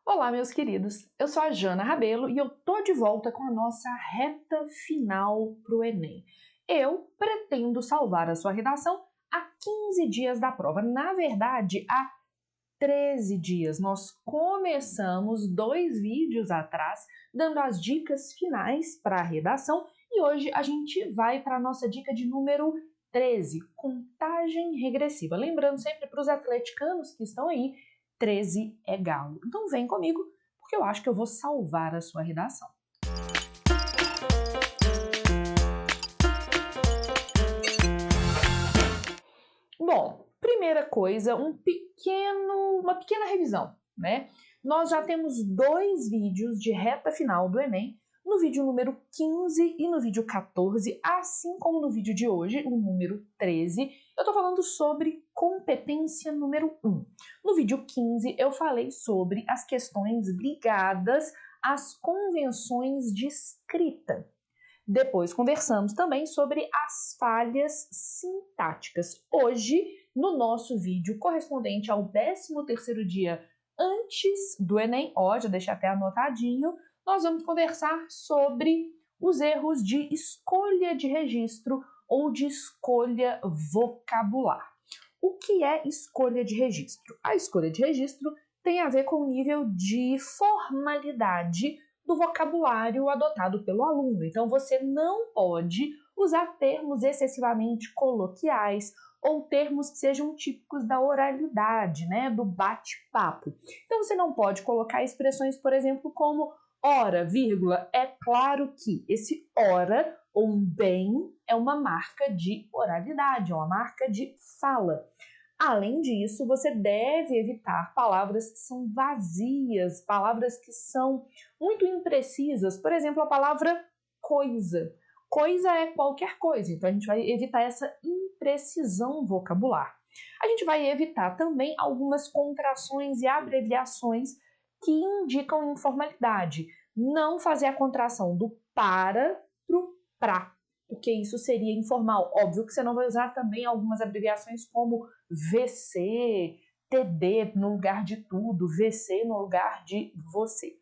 Olá, meus queridos! Eu sou a Jana Rabelo e eu tô de volta com a nossa reta final pro Enem. Eu pretendo salvar a sua redação a 15 dias da prova. Na verdade, há 13 dias. Nós começamos 2 vídeos atrás dando as dicas finais para a redação e hoje a gente vai para a nossa dica de número 13, contagem regressiva. Lembrando sempre para os atleticanos que estão aí, 13 é galo. Então vem comigo, porque eu acho que eu vou salvar a sua redação. Bom, primeira coisa, uma pequena revisão, né? Nós já temos 2 vídeos de reta final do Enem, no vídeo número 15 e no vídeo 14, assim como no vídeo de hoje, o número 13, eu tô falando sobre competência número 1. No vídeo 15, eu falei sobre as questões ligadas às convenções de escrita. Depois conversamos também sobre as falhas sintáticas. Hoje, no nosso vídeo correspondente ao 13º dia antes do Enem, já deixei até anotadinho, nós vamos conversar sobre os erros de escolha de registro ou de escolha vocabular. O que é escolha de registro? A escolha de registro tem a ver com o nível de formalidade do vocabulário adotado pelo aluno. Então, você não pode usar termos excessivamente coloquiais ou termos que sejam típicos da oralidade, né, do bate-papo. Então, você não pode colocar expressões, por exemplo, como ora, vírgula, é claro que. Esse ora ou um bem é uma marca de oralidade, é uma marca de fala. Além disso, você deve evitar palavras que são vazias, palavras que são muito imprecisas. Por exemplo, a palavra coisa. Coisa é qualquer coisa, então a gente vai evitar essa imprecisão vocabular. A gente vai evitar também algumas contrações e abreviações que indicam informalidade. Não fazer a contração do para pro pra, porque isso seria informal. Óbvio que você não vai usar também algumas abreviações como VC, TD no lugar de tudo, VC no lugar de você.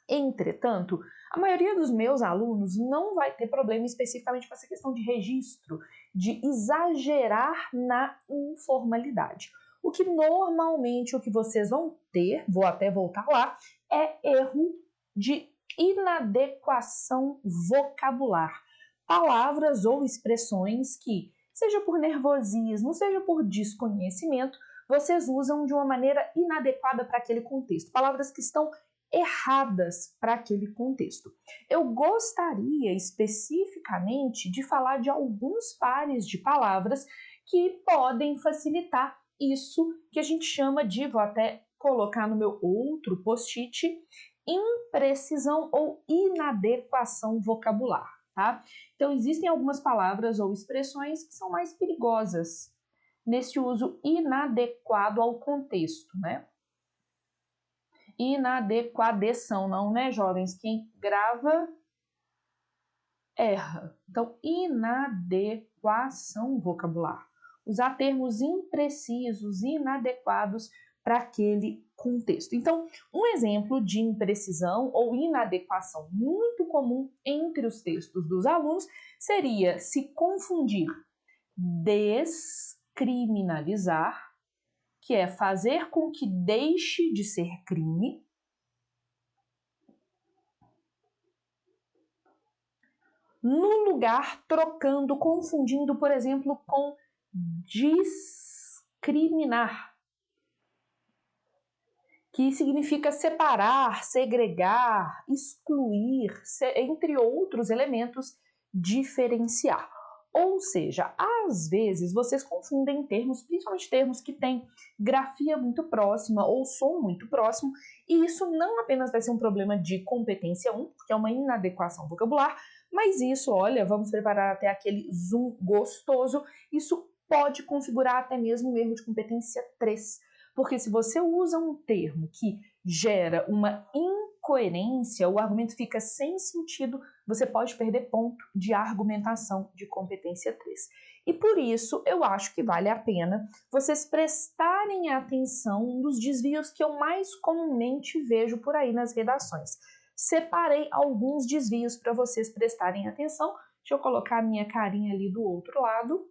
Entretanto, a maioria dos meus alunos não vai ter problema especificamente com essa questão de registro, de exagerar na informalidade. O que normalmente o que vocês vão ter, vou até voltar lá, é erro de inadequação vocabular. Palavras ou expressões que, seja por nervosismo, seja por desconhecimento, vocês usam de uma maneira inadequada para aquele contexto. Palavras que estão erradas para aquele contexto. Eu gostaria especificamente de falar de alguns pares de palavras que podem facilitar isso que a gente chama de, vou até colocar no meu outro post-it, imprecisão ou inadequação vocabular, tá? Então existem algumas palavras ou expressões que são mais perigosas nesse uso inadequado ao contexto, né? Inadequação, não, né, jovens? Quem grava erra. Então, inadequação vocabular. Usar termos imprecisos, inadequados para aquele contexto. Então, um exemplo de imprecisão ou inadequação muito comum entre os textos dos alunos seria se confundir descriminalizar, que é fazer com que deixe de ser crime, no lugar trocando, confundindo, por exemplo, com discriminar, que significa separar, segregar, excluir, entre outros elementos, diferenciar. Ou seja, às vezes vocês confundem termos, principalmente termos que têm grafia muito próxima ou som muito próximo, e isso não apenas vai ser um problema de competência 1, que é uma inadequação vocabular, mas isso, olha, vamos preparar até aquele zoom gostoso, isso pode configurar até mesmo um erro de competência 3, porque se você usa um termo que gera uma incoerência, o argumento fica sem sentido, você pode perder ponto de argumentação de competência 3. E por isso eu acho que vale a pena vocês prestarem atenção nos desvios que eu mais comumente vejo por aí nas redações. Separei alguns desvios para vocês prestarem atenção. Deixa eu colocar a minha carinha ali do outro lado.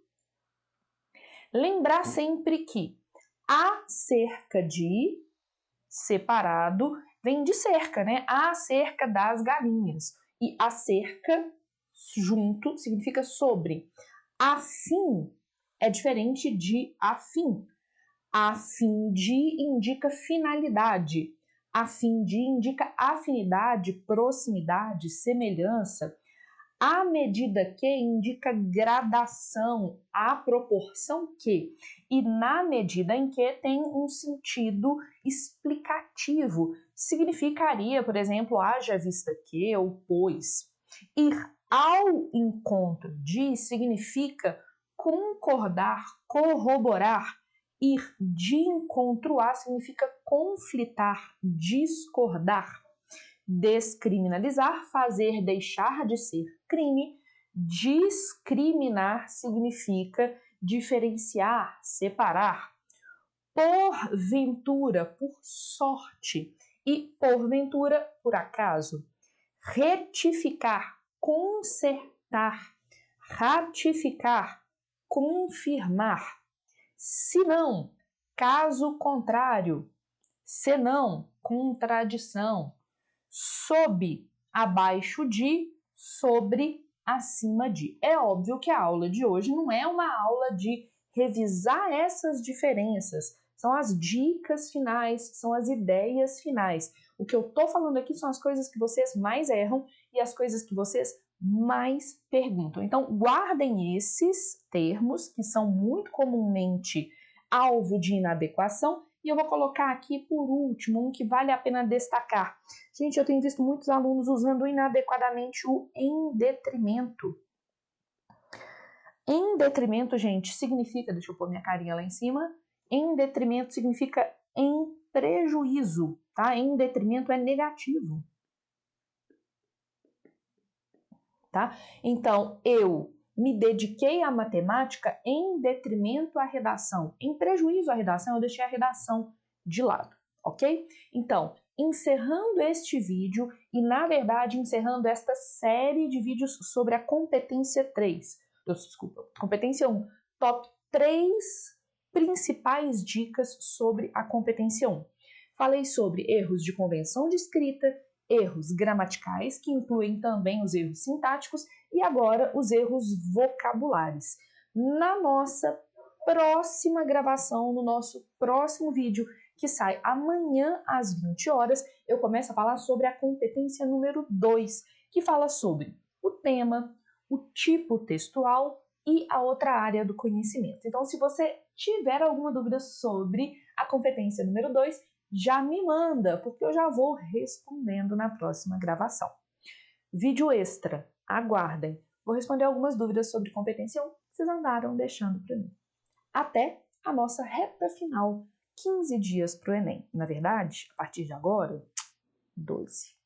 Lembrar sempre que acerca de separado vem de cerca, né? Acerca das galinhas. E acerca junto significa sobre. Afim é diferente de afim. Afim de indica finalidade. Afim de indica afinidade, proximidade, semelhança. À medida que indica gradação, à proporção que. E na medida em que tem um sentido explicativo. Significaria, por exemplo, haja vista que ou pois. Ir ao encontro de significa concordar, corroborar. Ir de encontro a significa conflitar, discordar. Descriminalizar, fazer deixar de ser crime. Discriminar significa diferenciar, separar. Porventura, por sorte. E porventura, por acaso. Retificar, consertar. Ratificar, confirmar. Se não, caso contrário. Senão, contradição. Sob, abaixo de, sobre, acima de. É óbvio que a aula de hoje não é uma aula de revisar essas diferenças. São as dicas finais, são as ideias finais. O que eu estou falando aqui são as coisas que vocês mais erram e as coisas que vocês mais perguntam. Então, guardem esses termos que são muito comumente alvo de inadequação. E eu vou colocar aqui, por último, um que vale a pena destacar. Gente, eu tenho visto muitos alunos usando inadequadamente o em detrimento. Em detrimento, gente, significa... Deixa eu pôr minha carinha lá em cima. Em detrimento significa em prejuízo, tá? Em detrimento é negativo. Tá? Então, eu me dediquei à matemática em detrimento à redação. Em prejuízo à redação, eu deixei a redação de lado, ok? Então, encerrando este vídeo e, na verdade, encerrando esta série de vídeos sobre a competência 3. Desculpa, competência 1. Top 3 principais dicas sobre a competência 1. Falei sobre erros de convenção de escrita, erros gramaticais, que incluem também os erros sintáticos, e agora os erros vocabulares. Na nossa próxima gravação, no nosso próximo vídeo, que sai amanhã às 20 horas, eu começo a falar sobre a competência número 2, que fala sobre o tema, o tipo textual e a outra área do conhecimento. Então, se você tiver alguma dúvida sobre a competência número 2, já me manda, porque eu já vou respondendo na próxima gravação. Vídeo extra, aguardem. Vou responder algumas dúvidas sobre competência 1 que vocês andaram deixando para mim. Até a nossa reta final, 15 dias para o Enem. Na verdade, a partir de agora, 12.